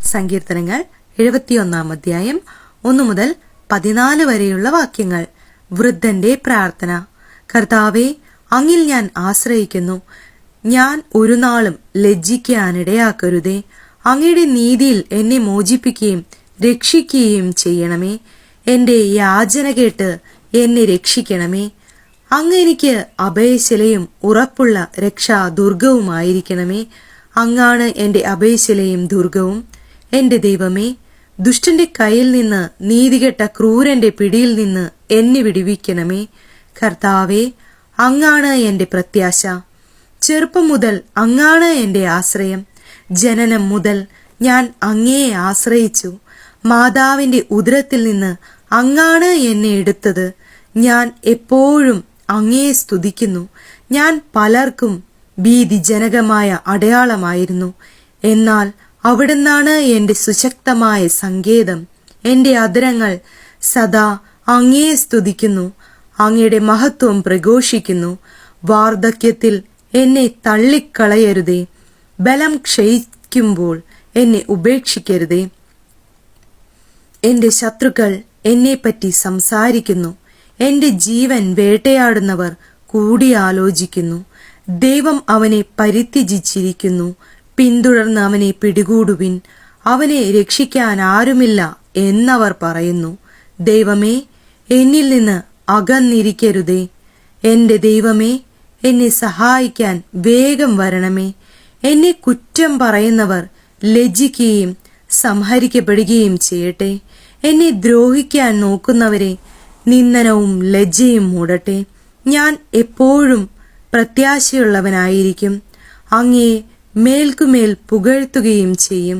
സങ്കീർത്തനങ്ങൾ 71 അധ്യായം 1 മുതൽ 14 വരെയുള്ള വാക്യങ്ങൾ. വൃദ്ധന്റെ പ്രാർത്ഥന. കർത്താവേ, അങ്ങിൽ ഞാൻ ആശ്രയിക്കുന്നു. ഞാൻ ഒരു നാളും ലജ്ജിക്കാനിടയാക്കരുതേ. അങ്ങയുടെ നീതിയിൽ എന്നെ മോചിപ്പിക്കുകയും രക്ഷിക്കുകയും ചെയ്യണമേ. എന്റെ യാചന കേട്ട് എന്നെ രക്ഷിക്കണമേ. അങ്ങ് എനിക്ക് അഭയശിലയും ഉറപ്പുള്ള രക്ഷാദുർഗവുമായിരിക്കണമേ. അങ്ങാണ് എന്റെ അഭയശിലയും ദുർഗവും. എന്റെ ദൈവമേ, ദുഷ്ടന്റെ കയ്യിൽ നിന്ന്, നീതികെട്ട ക്രൂരന്റെ പിടിയിൽ നിന്ന് എന്നെ വിടുവിക്കണമേ. കർത്താവേ, അങ്ങാണ് എന്റെ പ്രത്യാശ. ചെറുപ്പം മുതൽ അങ്ങാണ് എന്റെ ആശ്രയം. ജനനം മുതൽ ഞാൻ അങ്ങയെ ആശ്രയിച്ചു. മാതാവിന്റെ ഉദരത്തിൽ നിന്ന് അങ്ങാണ് എന്നെ എടുത്തത്. ഞാൻ എപ്പോഴും അങ്ങയെ സ്തുതിക്കുന്നു. ഞാൻ പലർക്കും ഭീതിജനകമായ അടയാളമായിരുന്നു. എന്നാൽ അവിടുന്നാണ് എന്റെ സുശക്തമായ സങ്കേതം. എന്റെ അധരങ്ങൾ സദാ അങ്ങയെ സ്തുതിക്കുന്നു. അങ്ങയുടെ മഹത്വം പ്രഘോഷിക്കുന്നു. വാർദ്ധക്യത്തിൽ എന്നെ തള്ളിക്കളയരുതേ. ബലം ക്ഷയിക്കുമ്പോൾ എന്നെ ഉപേക്ഷിക്കരുതേ. എന്റെ ശത്രുക്കൾ എന്നെപ്പറ്റി സംസാരിക്കുന്നു. എന്റെ ജീവൻ വേട്ടയാടുന്നവർ കൂടിയാലോചിക്കുന്നു. ദൈവം അവനെ പരിത്യജിച്ചിരിക്കുന്നു. പിന്തുടർന്ന് അവനെ പിടികൂടുവിൻ. അവനെ രക്ഷിക്കാൻ ആരുമില്ല എന്നവർ പറയുന്നു. ദൈവമേ, എന്നിൽ നിന്ന് അകന്നിരിക്കരുതേ. എന്റെ ദൈവമേ, എന്നെ സഹായിക്കാൻ വേഗം വരണമേ. എന്നെ കുറ്റം പറയുന്നവർ ലജ്ജിക്കുകയും സംഹരിക്കപ്പെടുകയും ചെയ്യട്ടെ. എന്നെ ദ്രോഹിക്കാൻ നോക്കുന്നവരെ നിന്ദനവും ലജ്ജയും മൂടട്ടെ. ഞാൻ എപ്പോഴും പ്രത്യാശയുള്ളവനായിരിക്കും. അങ്ങയെ മേൽക്കുമേൽ പുകഴ്ത്തുകയും ചെയ്യും.